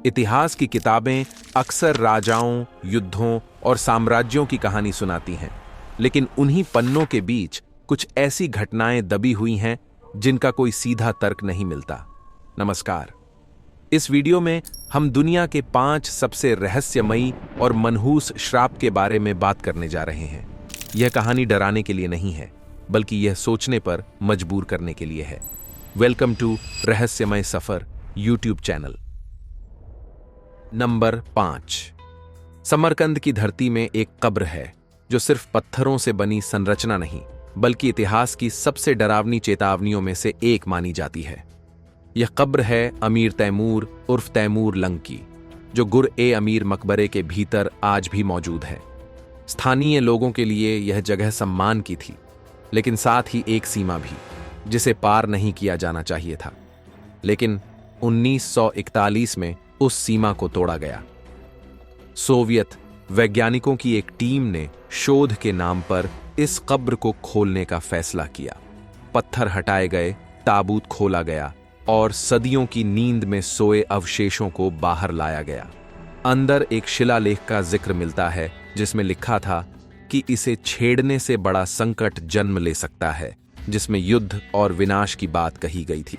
इतिहास की किताबें अक्सर राजाओं, युद्धों और साम्राज्यों की कहानी सुनाती हैं, लेकिन उन्हीं पन्नों के बीच कुछ ऐसी घटनाएं दबी हुई हैं जिनका कोई सीधा तर्क नहीं मिलता। नमस्कार। इस वीडियो में हम दुनिया के 5 सबसे रहस्यमयी और मनहूस श्राप के बारे में बात करने जा रहे हैं। यह कहानी डराने के लिए नहीं है, बल्कि यह सोचने पर मजबूर करने के लिए है। वेलकम टू रहस्यमय सफर यूट्यूब चैनल। नंबर 5। समरकंद की धरती में एक कब्र है जो सिर्फ पत्थरों से बनी संरचना नहीं, बल्कि इतिहास की सबसे डरावनी चेतावनियों में से एक मानी जाती है। यह कब्र है अमीर तैमूर उर्फ तैमूर लंग की, जो गुर-ए-अमीर मकबरे के भीतर आज भी मौजूद है। स्थानीय लोगों के लिए यह जगह सम्मान की थी, लेकिन साथ ही एक सीमा भी, जिसे पार नहीं किया जाना चाहिए था। लेकिन 1941 में उस सीमा को तोड़ा गया। सोवियत वैज्ञानिकों की एक टीम ने शोध के नाम पर इस कब्र को खोलने का फैसला किया। पत्थर हटाए गए, ताबूत खोला गया और सदियों की नींद में सोए अवशेषों को बाहर लाया गया। अंदर एक शिलालेख का जिक्र मिलता है जिसमें लिखा था कि इसे छेड़ने से बड़ा संकट जन्म ले सकता है, जिसमें युद्ध और विनाश की बात कही गई थी।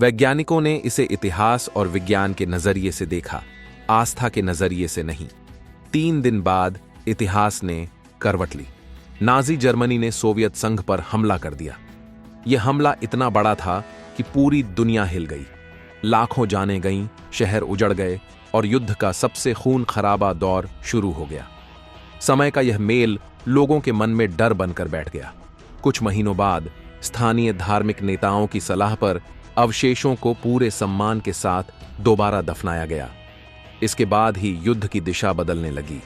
वैज्ञानिकों ने इसे इतिहास और विज्ञान के नजरिए से देखा, आस्था के नजरिए से नहीं। 3 दिन बाद इतिहास ने करवट ली। नाजी जर्मनी ने सोवियत संघ पर हमला कर दिया। यह हमला इतना बड़ा था कि पूरी दुनिया हिल गई। लाखों जानें गईं, शहर उजड़ गए और युद्ध का सबसे खून खराबा दौर शुरू हो गया। समय का यह मेल लोगों के मन में डर बनकर बैठ गया। कुछ महीनों बाद स्थानीय धार्मिक नेताओं की सलाह पर अवशेषों को पूरे सम्मान के साथ दोबारा दफनाया गया। इसके बाद ही युद्ध की दिशा बदलने लगी।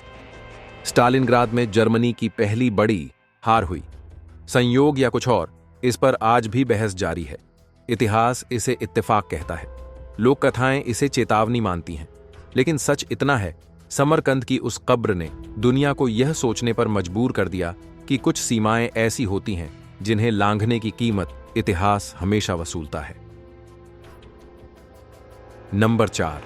स्टालिनग्राद में जर्मनी की पहली बड़ी हार हुई। संयोग या कुछ और, इस पर आज भी बहस जारी है। इतिहास इसे इत्तेफाक कहता है, लोक कथाएं इसे चेतावनी मानती हैं, लेकिन सच इतना है, समरकंद की उस कब्र ने दुनिया को यह सोचने पर मजबूर कर दिया कि कुछ सीमाएं ऐसी होती हैं जिन्हें लांघने की कीमत इतिहास हमेशा वसूलता है। नंबर 4।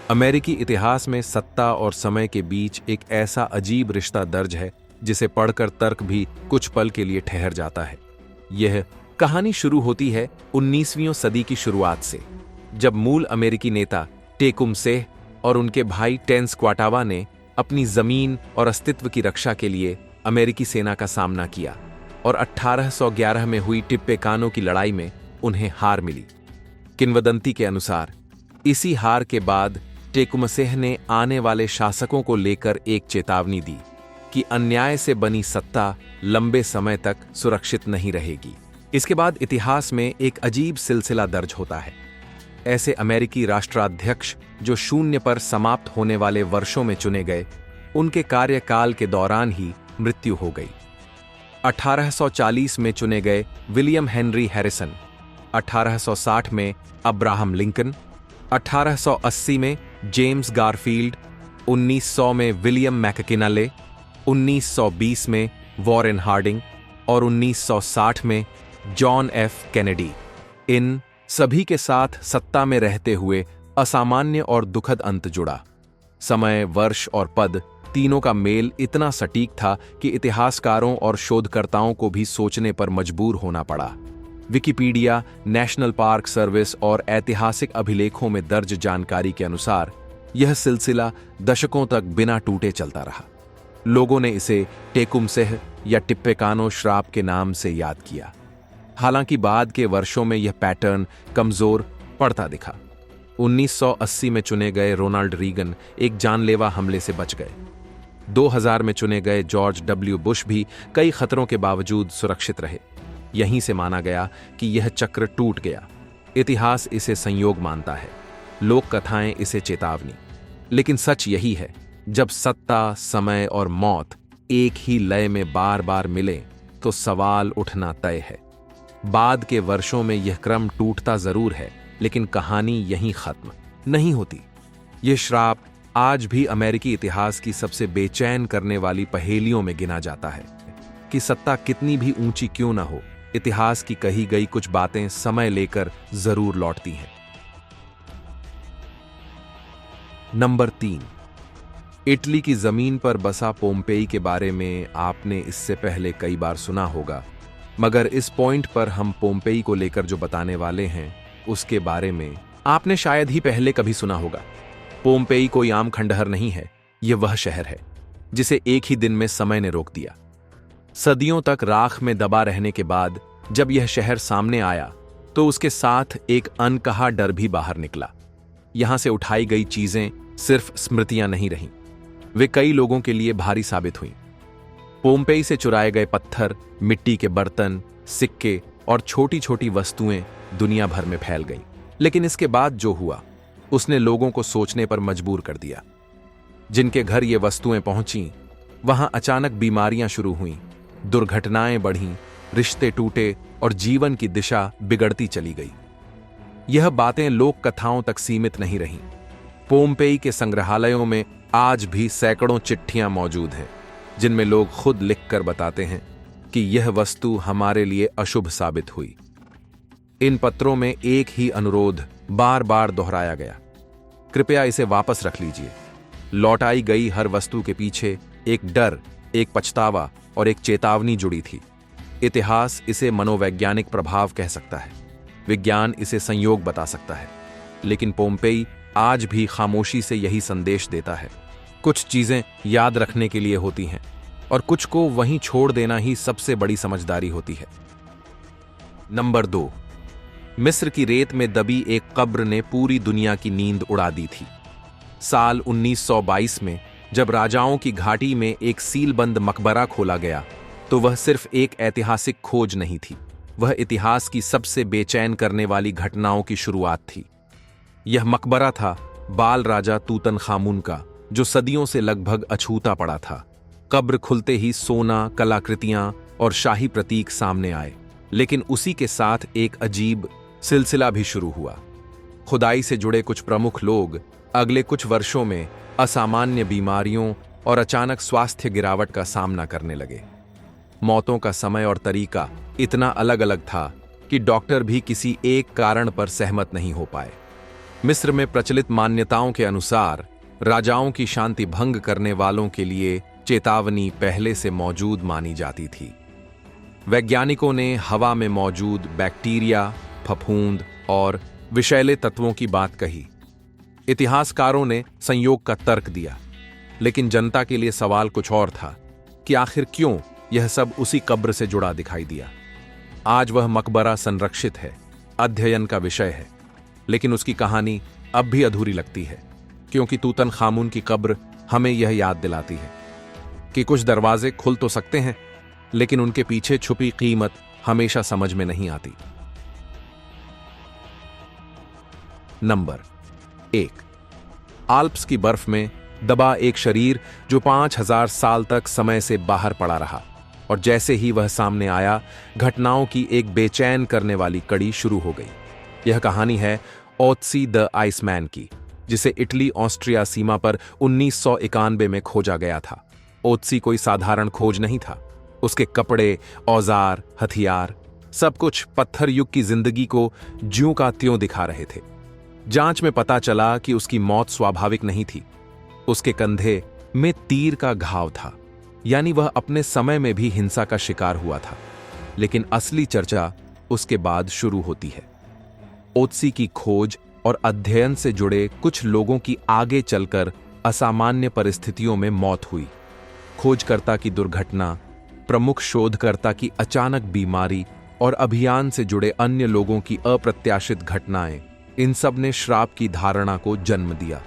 अमेरिकी इतिहास में सत्ता और समय के बीच एक ऐसा अजीब रिश्ता दर्ज है जिसे पढ़कर तर्क भी कुछ पल के लिए ठहर जाता है। यह कहानी शुरू होती है 19वीं सदी की शुरुआत से, जब मूल अमेरिकी नेता टेकुमसेह और उनके भाई टेंस्क्वाटावा ने अपनी जमीन और अस्तित्व की रक्षा के लिए अमेरिकी सेना का सामना किया और 1811 में हुई टिप्पेकानो की लड़ाई में उन्हें हार मिली। किंवदंती के अनुसार इसी हार के बाद टेकुमसेह ने आने वाले शासकों को लेकर एक चेतावनी दी कि अन्याय से बनी सत्ता लंबे समय तक सुरक्षित नहीं रहेगी। इसके बाद इतिहास में एक अजीब सिलसिला दर्ज होता है। ऐसे अमेरिकी राष्ट्राध्यक्ष जो शून्य पर समाप्त होने वाले वर्षों में चुने गए, उनके कार्यकाल के दौरान ही मृत्यु हो गई। 1840 में चुने गए विलियम हेनरी हैरिसन, 1860 में अब्राहम लिंकन, 1880 में जेम्स गारफील्ड, 1900 में विलियम मैककिनले, 1920 में वॉरेन हार्डिंग और 1960 में जॉन एफ कैनेडी। इन सभी के साथ सत्ता में रहते हुए असामान्य और दुखद अंत जुड़ा। समय, वर्ष और पद तीनों का मेल इतना सटीक था कि इतिहासकारों और शोधकर्ताओं को भी सोचने पर मजबूर होना पड़ा। विकिपीडिया, नेशनल पार्क सर्विस और ऐतिहासिक अभिलेखों में दर्ज जानकारी के अनुसार यह सिलसिला दशकों तक बिना टूटे चलता रहा। लोगों ने इसे टेकुमसेह या टिप्पेकानो श्राप के नाम से याद किया। हालांकि बाद के वर्षों में यह पैटर्न कमजोर पड़ता दिखा। 1980 में चुने गए रोनाल्ड रीगन एक जानलेवा हमले से बच गए। 2000 में चुने गए जॉर्ज डब्ल्यू बुश भी कई खतरों के बावजूद सुरक्षित रहे। यहीं से माना गया कि यह चक्र टूट गया। इतिहास इसे संयोग मानता है, लोक कथाएं इसे चेतावनी। लेकिन सच यही है, जब सत्ता, समय और मौत एक ही लय में बार बार मिले तो सवाल उठना तय है। बाद के वर्षों में यह क्रम टूटता जरूर है, लेकिन कहानी यहीं खत्म नहीं होती। यह श्राप आज भी अमेरिकी इतिहास की सबसे बेचैन करने वाली पहेलियों में गिना जाता है कि सत्ता कितनी भी ऊंची क्यों ना हो, इतिहास की कही गई कुछ बातें समय लेकर जरूर लौटती हैं। नंबर 3, इटली की जमीन पर बसा पोम्पेई के बारे में आपने इससे पहले कई बार सुना होगा, मगर इस पॉइंट पर हम पोम्पेई को लेकर जो बताने वाले हैं उसके बारे में आपने शायद ही पहले कभी सुना होगा। पोम्पेई कोई आम खंडहर नहीं है, यह वह शहर है जिसे एक ही दिन में समय ने रोक दिया। सदियों तक राख में दबा रहने के बाद जब यह शहर सामने आया तो उसके साथ एक अनकहा डर भी बाहर निकला। यहां से उठाई गई चीजें सिर्फ स्मृतियां नहीं रहीं, वे कई लोगों के लिए भारी साबित हुईं। पोम्पेई से चुराए गए पत्थर, मिट्टी के बर्तन, सिक्के और छोटी छोटी वस्तुएं दुनिया भर में फैल गईं। लेकिन इसके बाद जो हुआ उसने लोगों को सोचने पर मजबूर कर दिया। जिनके घर ये वस्तुएं पहुंची वहां अचानक बीमारियां शुरू हुईं, दुर्घटनाएं बढ़ीं, रिश्ते टूटे और जीवन की दिशा बिगड़ती चली गई। यह बातें लोक कथाओं तक सीमित नहीं रहीं। पोम्पेई के संग्रहालयों में आज भी सैकड़ों चिट्ठियां मौजूद हैं जिनमें लोग खुद लिखकर बताते हैं कि यह वस्तु हमारे लिए अशुभ साबित हुई। इन पत्रों में एक ही अनुरोध बार बार दोहराया गया, कृपया इसे वापस रख लीजिए। लौटाई गई हर वस्तु के पीछे एक डर, एक पछतावा और एक चेतावनी जुड़ी थी। इतिहास इसे मनोवैज्ञानिक प्रभाव कह सकता है, विज्ञान इसे संयोग बता सकता है, लेकिन पोम्पेई आज भी खामोशी से यही संदेश देता है। कुछ चीजें याद रखने के लिए होती हैं और कुछ को वहीं छोड़ देना ही सबसे बड़ी समझदारी होती है। नंबर 2, मिस्र की रेत में दबी एक कब्र ने पूरी दुनिया की नींद उड़ा दी थी। साल 1922 में जब राजाओं की घाटी में एक सीलबंद मकबरा खोला गया तो वह सिर्फ एक ऐतिहासिक खोज नहीं थी, वह इतिहास की सबसे बेचैन करने वाली घटनाओं की शुरुआत थी। यह मकबरा था बाल राजा तूतनखामुन का, जो सदियों से लगभग अछूता पड़ा था। कब्र खुलते ही सोना, कलाकृतियां और शाही प्रतीक सामने आए, लेकिन उसी के साथ एक अजीब सिलसिला भी शुरू हुआ। खुदाई से जुड़े कुछ प्रमुख लोग अगले कुछ वर्षों में असामान्य बीमारियों और अचानक स्वास्थ्य गिरावट का सामना करने लगे। मौतों का समय और तरीका इतना अलग अलग था कि डॉक्टर भी किसी एक कारण पर सहमत नहीं हो पाए। मिस्र में प्रचलित मान्यताओं के अनुसार राजाओं की शांति भंग करने वालों के लिए चेतावनी पहले से मौजूद मानी जाती थी। वैज्ञानिकों ने हवा में मौजूद बैक्टीरिया, फफूंद और विषैले तत्वों की बात कही। इतिहासकारों ने संयोग का तर्क दिया, लेकिन जनता के लिए सवाल कुछ और था कि आखिर क्यों यह सब उसी कब्र से जुड़ा दिखाई दिया। आज वह मकबरा संरक्षित है, अध्ययन का विषय है, लेकिन उसकी कहानी अब भी अधूरी लगती है, क्योंकि तूतनखामुन की कब्र हमें यह याद दिलाती है कि कुछ दरवाजे खुल तो सकते हैं, लेकिन उनके पीछे छुपी कीमत हमेशा समझ में नहीं आती। नंबर 1, आल्प्स की बर्फ में दबा एक शरीर जो 5000 साल तक समय से बाहर पड़ा रहा, और जैसे ही वह सामने आया घटनाओं की एक बेचैन करने वाली कड़ी शुरू हो गई। यह कहानी है ओत्सी द आइसमैन की, जिसे इटली ऑस्ट्रिया सीमा पर 1991 में खोजा गया था। ओत्सी कोई साधारण खोज नहीं था। उसके कपड़े, औजार, हथियार, सब कुछ पत्थर युग की जिंदगी को ज्यों का त्यों दिखा रहे थे। जांच में पता चला कि उसकी मौत स्वाभाविक नहीं थी। उसके कंधे में तीर का घाव था, यानी वह अपने समय में भी हिंसा का शिकार हुआ था। लेकिन असली चर्चा उसके बाद शुरू होती है। ओत्सी की खोज और अध्ययन से जुड़े कुछ लोगों की आगे चलकर असामान्य परिस्थितियों में मौत हुई। खोजकर्ता की दुर्घटना, प्रमुख शोधकर्ता की अचानक बीमारी और अभियान से जुड़े अन्य लोगों की अप्रत्याशित घटनाएं, इन सब ने श्राप की धारणा को जन्म दिया।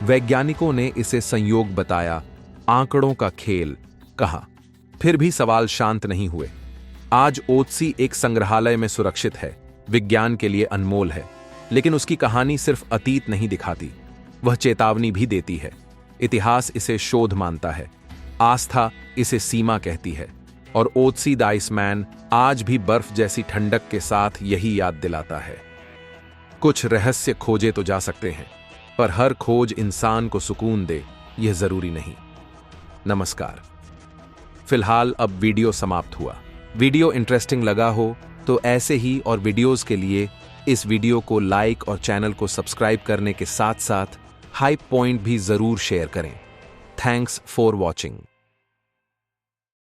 वैज्ञानिकों ने इसे संयोग बताया, आंकड़ों का खेल कहा। फिर भी सवाल शांत नहीं हुए। आज ओत्सी एक संग्रहालय में सुरक्षित है, विज्ञान के लिए अनमोल है, लेकिन उसकी कहानी सिर्फ अतीत नहीं दिखाती, वह चेतावनी भी देती है। इतिहास इसे शोध मानता है, आस्था इसे सीमा कहती है, और ओत्सी द आइसमैन आज भी बर्फ जैसी ठंडक के साथ यही याद दिलाता है। कुछ रहस्य खोजे तो जा सकते हैं, पर हर खोज इंसान को सुकून दे, यह जरूरी नहीं। नमस्कार। फिलहाल अब वीडियो समाप्त हुआ। वीडियो इंटरेस्टिंग लगा हो तो ऐसे ही और वीडियोस के लिए इस वीडियो को लाइक और चैनल को सब्सक्राइब करने के साथ साथ हाई पॉइंट भी जरूर शेयर करें। Thanks for watching.